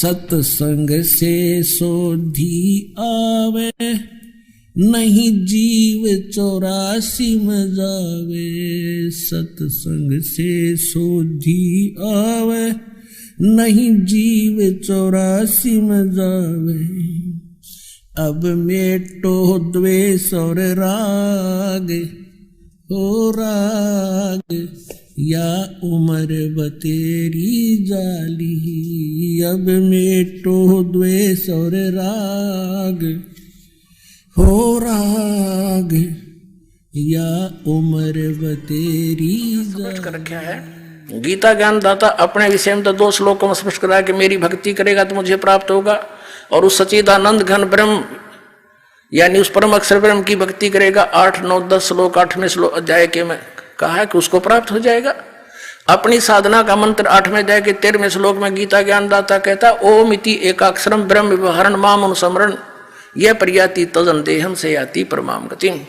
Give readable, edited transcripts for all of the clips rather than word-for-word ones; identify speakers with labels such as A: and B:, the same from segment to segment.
A: सत्संग से सोधी आवे, नहीं जीव 84 में जावे। सत्संग से सोधी आवे, नहीं जीव 84 में जावे। अब मेटो द्वेष और राग, हो राग या उम्र बतेरी जाली। अब मेटो द्वेष और राग, हो राग या उम्र बतेरी
B: समझ कर रखा है। गीता ज्ञान दाता अपने विषय में तो 2 श्लोकों में स्पष्ट करा कि मेरी भक्ति करेगा तो मुझे प्राप्त होगा, और उस सच्चिदानंद घन ब्रह्म यानी उस परम अक्षर ब्रह्म की भक्ति करेगा 8, 9, 10 श्लोक 8वें श्लोक अध्याय के में कहा है कि उसको प्राप्त हो जाएगा। अपनी साधना का मंत्र 8वें अध्याय के 13वें श्लोक में गीता ज्ञान दाता कहता ओम इति एकाक्षरम ब्रह्म व्यवहारण माम अनुस्मरण यह प्रयाति तदन देहम से याति परमाम गतिम।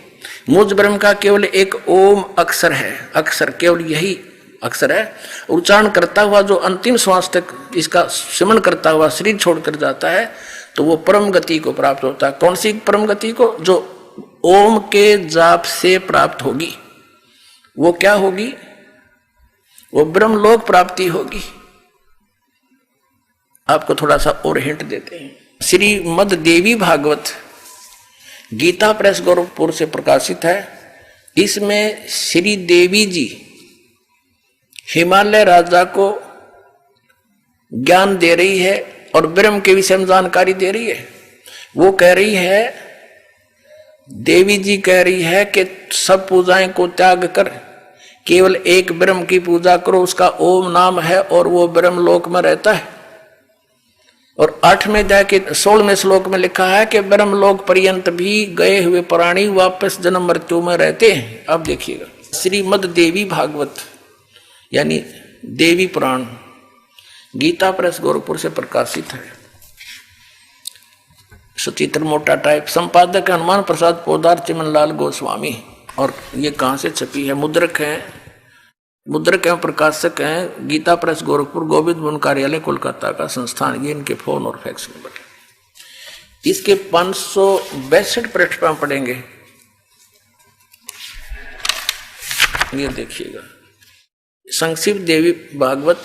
B: मुझ ब्रह्म का केवल एक ओम अक्षर है, अक्षर केवल यही अक्षर है। उच्चारण करता हुआ जो अंतिम श्वास तक इसका सिमरण करता हुआ शरीर छोड़कर जाता है तो वो परम गति को प्राप्त होता है। कौन सी परम गति को? जो ओम के जाप से प्राप्त होगी। वो क्या होगी? वो ब्रह्मलोक प्राप्ति होगी। आपको थोड़ा सा और हिंट देते हैं। श्रीमद् देवी भागवत गीता प्रेस गोरखपुर से प्रकाशित है। इसमें श्री देवी जी हिमालय राजा को ज्ञान दे रही है और ब्रह्म के विषय में जानकारी दे रही है। वो कह रही है, देवी जी कह रही है कि सब पूजाएं को त्याग कर केवल एक ब्रह्म की पूजा करो, उसका ओम नाम है और वो ब्रह्म लोक में रहता है। और 8वें अध्याय के 16वें श्लोक में लिखा है कि ब्रह्म लोक पर्यंत भी गए हुए प्राणी वापस जन्म मृत्यु में रहते हैं। अब देखिएगा, श्रीमद् देवी भागवत यानी देवी पुराण गीता प्रेस गोरखपुर से प्रकाशित है। सचित्र मोटा टाइप, संपादक हनुमान प्रसाद पोदार चिमनलाल गोस्वामी। और ये कहाँ से छपी है? मुद्रक एवं प्रकाशक हैं गीता प्रेस गोरखपुर, गोविंद वन कार्यालय कोलकाता का संस्थान। ये इनके फोन और फैक्स नंबर। इसके 562 पृष्ठ पर पढ़ेंगे। ये देखिएगा, संक्षिप्त देवी भागवत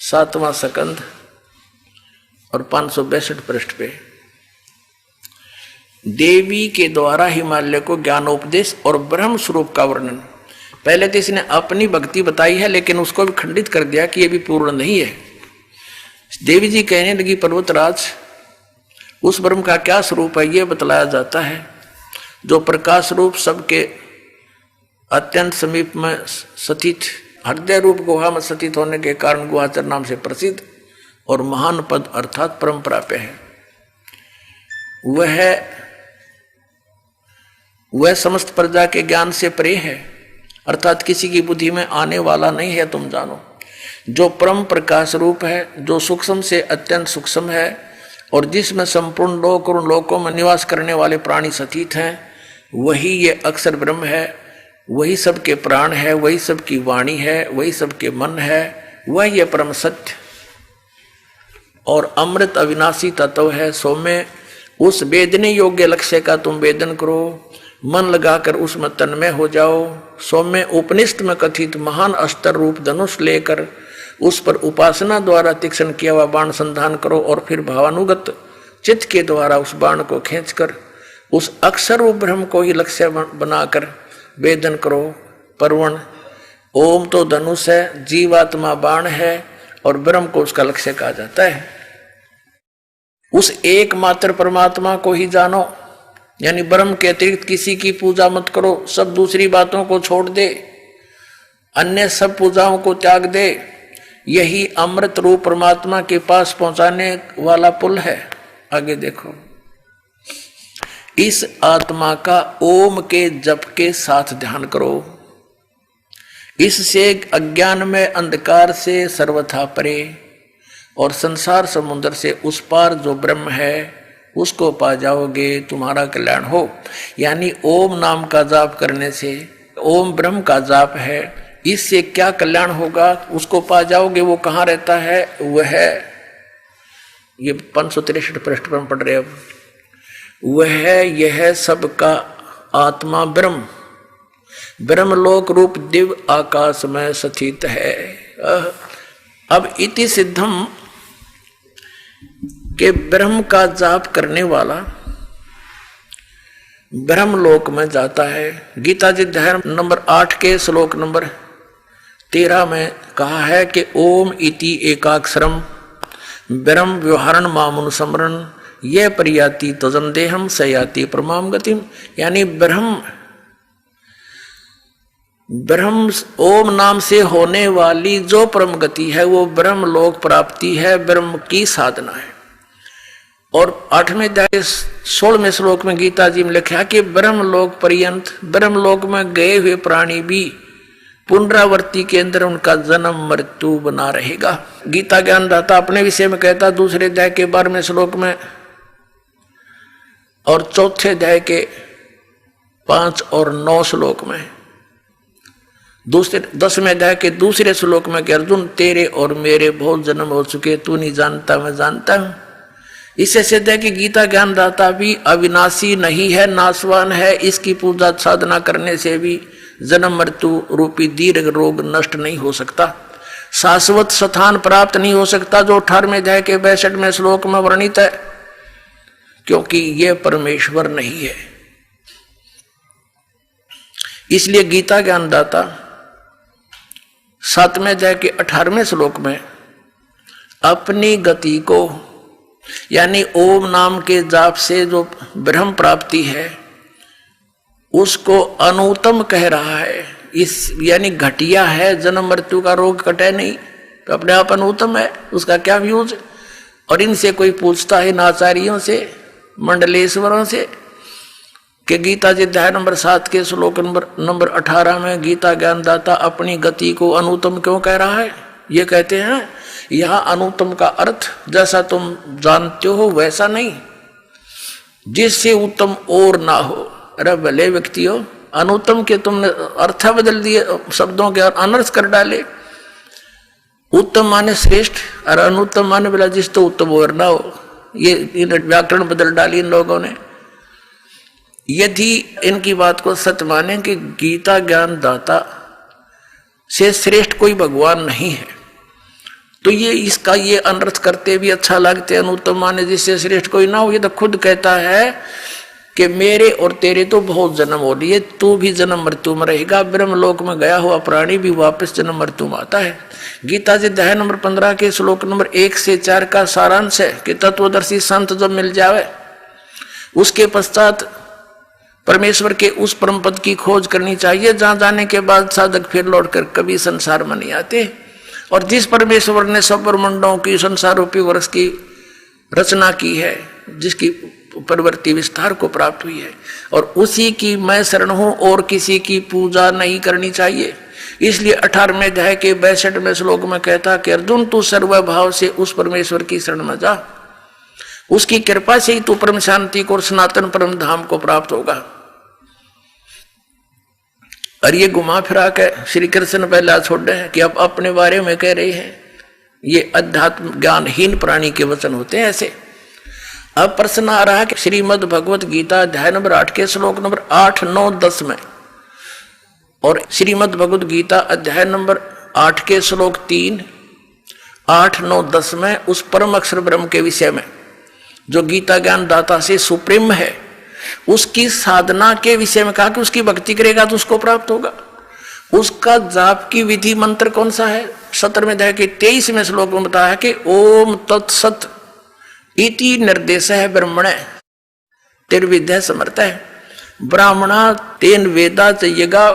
B: 7वां स्कंध और 562 पृष्ठ पे देवी के द्वारा हिमालय को ज्ञानोपदेश और ब्रह्म स्वरूप का वर्णन। पहले तो इसने अपनी भक्ति बताई है लेकिन उसको भी खंडित कर दिया कि यह भी पूर्ण नहीं है। देवी जी कहने लगी, पर्वतराज उस ब्रह्म का क्या स्वरूप है यह बतलाया जाता है, जो प्रकाश रूप सबके अत्यंत समीप में स्थित, हृदय रूप गुहा में स्थित होने के कारण गुहाचर नाम से प्रसिद्ध और महान पद अर्थात परम प्राप्य है। वह समस्त प्रजा के ज्ञान से परे है, अर्थात किसी की बुद्धि में आने वाला नहीं है। तुम जानो, जो परम प्रकाश रूप है, जो सूक्ष्म से अत्यंत सूक्ष्म है और जिसमें संपूर्ण लोक और लोकों में निवास करने वाले प्राणी स्थित हैं, वही ये अक्षर ब्रह्म है। वही सबके प्राण है, वही सबकी वाणी है, वही सबके मन है, वह ये परम सत्य और अमृत अविनाशी तत्व है। सो में उस वेदने योग्य लक्ष्य का तुम वेदन करो, मन लगाकर उसमें तन्मय हो जाओ। सो में उपनिषद में कथित महान अस्त्र रूप धनुष लेकर उस पर उपासना द्वारा तीक्ष्ण किया हुआ बाण संधान करो और फिर भावानुगत चित्त के द्वारा उस बाण को खींचकर उस अक्षर रूप ब्रह्म को ही लक्ष्य बनाकर वेदन करो। परवण ओम तो धनुष है, जीवात्मा बाण है और ब्रह्म को उसका लक्ष्य कहा जाता है। उस एकमात्र परमात्मा को ही जानो, यानी ब्रह्म के अतिरिक्त किसी की पूजा मत करो। सब दूसरी बातों को छोड़ दे, अन्य सब पूजाओं को त्याग दे। यही अमृत रूप परमात्मा के पास पहुंचाने वाला पुल है। आगे देखो, इस आत्मा का ओम के जप के साथ ध्यान करो। इससे अज्ञान में अंधकार से सर्वथा परे और संसार समुद्र से उस पार जो ब्रह्म है उसको पा जाओगे, तुम्हारा कल्याण हो। यानी ओम नाम का जाप करने से, ओम ब्रह्म का जाप है, इससे क्या कल्याण होगा, उसको पा जाओगे। वो कहाँ रहता है? वह ये 563 पृष्ठ पर हम पढ़ रहे हैं। अब वह यह सबका आत्मा ब्रह्म, ब्रह्मलोक रूप दिव्य आकाश में स्थित है। अब इति सिद्धम के ब्रह्म का जाप करने वाला ब्रह्मलोक में जाता है। गीता जी अध्याय नंबर 8 के श्लोक नंबर 13 में कहा है कि ओम इति एकाक्षरम ब्रह्म व्यवहारण मामुनुसमरण ये परियाति तजन देहम सयाति परमाम गतिम, यानी ब्रह्म ओम नाम से होने वाली जो परम गति है वो ब्रह्म लोक प्राप्ति है, ब्रह्म की साधना है। और 8वें अध्याय 16वें श्लोक में गीता जी में लिखा कि ब्रह्मलोक पर्यंत, ब्रह्मलोक में गए हुए प्राणी भी पुनरावृत्ति के अंदर उनका जन्म मृत्यु बना रहेगा। गीता ज्ञानदाता अपने विषय में कहता दूसरे अध्याय के 12वें श्लोक में और चौथे अध्याय के 5 और 9 श्लोक में, दूसरे 10वें अध्याय के दूसरे श्लोक में कि अर्जुन तेरे और मेरे बहुत जन्म हो चुके, तू नहीं जानता मैं जानता हूं। इससे सिद्ध है कि गीता ज्ञानदाता भी अविनाशी नहीं है, नाशवान है। इसकी पूजा साधना करने से भी जन्म मृत्यु रूपी दीर्घ रोग नष्ट नहीं हो सकता, शाश्वत स्थान प्राप्त नहीं हो सकता, जो 18वें अध्याय के 62वें श्लोक में वर्णित है, क्योंकि यह परमेश्वर नहीं है। इसलिए गीता ज्ञानदाता 7वें अध्याय के 18वें श्लोक में अपनी गति को, यानी ओम नाम के जाप से जो ब्रह्म प्राप्ति है उसको अनुत्तम कह रहा है। इस यानी घटिया है, जन्म मृत्यु का रोग कटे नहीं, तो अपने आप अनुत्तम है, उसका क्या यूज। और इनसे कोई पूछता है, इन आचार्यों से, मंडलेश्वरों से, कि गीता जी अध्याय नंबर 7 के श्लोक नंबर 18 में गीता ज्ञानदाता अपनी गति को अनुत्तम क्यों कह रहा है। ये कहते हैं यहां अनुत्तम का अर्थ जैसा तुम जानते हो वैसा नहीं, जिससे उत्तम और ना हो। अरे भले व्यक्ति हो, अनुत्तम के तुमने अर्थ बदल दिए, शब्दों के अनर्थ कर डाले। उत्तम माने श्रेष्ठ और अनुत्तम माने बोला जिस तो उत्तम और ना हो। ये व्याकरण बदल डाली इन लोगों ने। यदि इनकी बात को सत्य माने कि गीता ज्ञान दाता से श्रेष्ठ कोई भगवान नहीं है, तो ये इसका ये अनर्थ करते भी अच्छा लगते। अनुत्तम माने जिससे श्रेष्ठ कोई ना हो। ये तो खुद कहता है कि मेरे और तेरे तो बहुत जन्म हो लिए, तू भी जन्म मृत्यु में रहेगा। ब्रह्मलोक में गया हुआ प्राणी भी वापस जन्म मृत्यु में आता है। गीता जी अध्याय नंबर 15 के श्लोक नंबर 1 से 4 का सारांश है कि तत्वदर्शी संत जब मिल जावे उसके पश्चात परमेश्वर के उस परम पद की खोज करनी चाहिए, जहां जाने के बाद साधक फिर लौटकर कभी संसार में नहीं आते। और जिस परमेश्वर ने सब ब्रह्मांडों की संसार रूपी वर्ष की रचना की है, जिसकी प्रवृत्ति विस्तार को प्राप्त हुई है, और उसी की मैं शरण हूं और किसी की पूजा नहीं करनी चाहिए। इसलिए 18वें अध्याय के 62वें श्लोक में कहता कि अर्जुन तू सर्वभाव से उस परमेश्वर की शरण में जा, उसकी कृपा से ही तू परम शांति को और सनातन परम धाम को प्राप्त होगा। और ये घुमा फिरा के श्री कृष्ण पहला छोड़ रहे हैं कि अब अपने बारे में कह रहे हैं। ये अध्यात्म ज्ञानहीन प्राणी के वचन होते हैं ऐसे। अब प्रश्न आ रहा है कि श्रीमद् भगवत गीता अध्याय नंबर 8 के श्लोक नंबर 8, 9, 10 में और श्रीमद् भगवत गीता अध्याय नंबर 8 के श्लोक 3, 8, 9, 10 में उस परम अक्षर ब्रह्म के विषय में जो गीता ज्ञान दाता से सुप्रीम है, उसकी साधना के विषय में कहा कि उसकी भक्ति करेगा तो उसको प्राप्त होगा। उसका जाप की विधि मंत्र कौन सा है? 17वें अध्याय के 23वें श्लोक में बताया कि ओम तत्सत इति निर्देश है ब्रह्मणे तिर्विद्या समर्थ है। ब्राह्मणा तेन वेदा चाहिएगा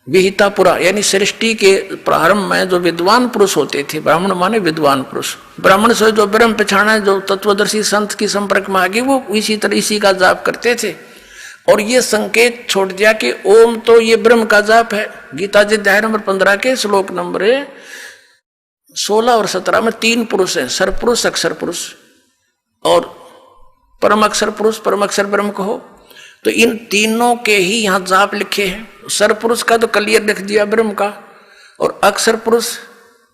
B: विहिता पुरा, यानी सृष्टि के प्रारंभ में जो विद्वान पुरुष होते थे, ब्राह्मण माने विद्वान पुरुष, ब्राह्मण से जो ब्रह्म पहचाना जो तत्वदर्शी संत की संपर्क में आ गए वो इसी तरह इसी का जाप करते थे। और ये संकेत छोड़ दिया कि ओम तो ये ब्रह्म का जाप है। गीता जी अध्याय नंबर 15 के श्लोक नंबर 16 और 17 में 3 पुरुष हैं, सरपुरुष, अक्षर पुरुष और परम अक्षर पुरुष, परम अक्षर ब्रह्म कहो। तो इन तीनों के ही यहाँ जाप लिखे हैं। सरपुरुष का तो क्लियर लिख दिया ब्रह्म का, और अक्षर पुरुष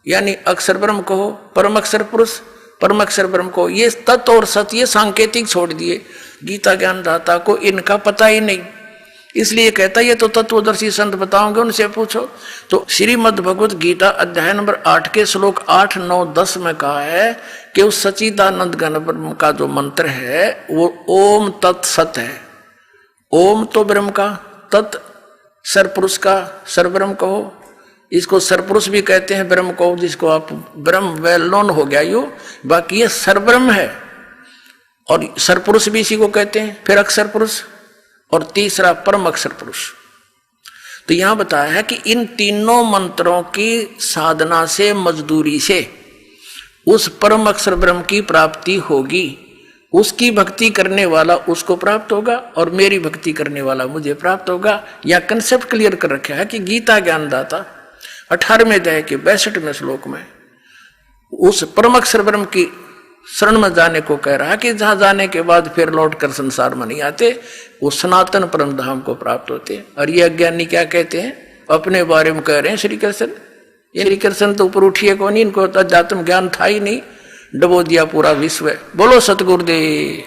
B: यानी अक्षर ब्रह्म कहो, परम अक्षर पुरुष परम अक्षर ब्रह्म को। ये तत्व और सत्य सांकेतिक छोड़ दिए, गीता ज्ञानदाता को इनका पता ही नहीं, इसलिए कहता ये तो तत्वदर्शी संत बताओगे, उनसे पूछो। तो श्रीमद् भगवत गीता अध्याय नंबर 8 के श्लोक 8, 9, 10 में कहा है कि उस सच्चिदानंद घन ब्रह्म का जो मंत्र है वो ओम तत्सत है। ओम तो ब्रह्म का, तत् सरपुरुष का, सरब्रह्म कहो, इसको सरपुरुष भी कहते हैं ब्रह्म को, जिसको आप ब्रह्म वेल नोन हो गया यो, बाकी ये सरब्रह्म है। और सरपुरुष भी इसी को कहते हैं, फिर अक्षर पुरुष, और तीसरा परम अक्षर पुरुष। तो यहां बताया है कि इन तीनों मंत्रों की साधना से, मजदूरी से उस परम अक्षर ब्रह्म की प्राप्ति होगी। उसकी भक्ति करने वाला उसको प्राप्त होगा और मेरी भक्ति करने वाला मुझे प्राप्त होगा। यह कंसेप्ट क्लियर कर रखा है कि गीता ज्ञानदाता 18वें अध्याय के 62वें श्लोक में उस परम अक्षर ब्रह्म की शरण में जाने को कह रहा है कि जहां जाने के बाद फिर लौट कर संसार में नहीं आते, वो सनातन परम धाम को प्राप्त होते। और ये अज्ञानी क्या कहते हैं, अपने बारे में कह रहे हैं श्री कृष्ण, ये श्री कृष्ण तो ऊपर उठिए कौन, इनको तो अध्यात्म ज्ञान था ही नहीं, डबो दिया पूरा विश्व। बोलो सतगुरुदेव।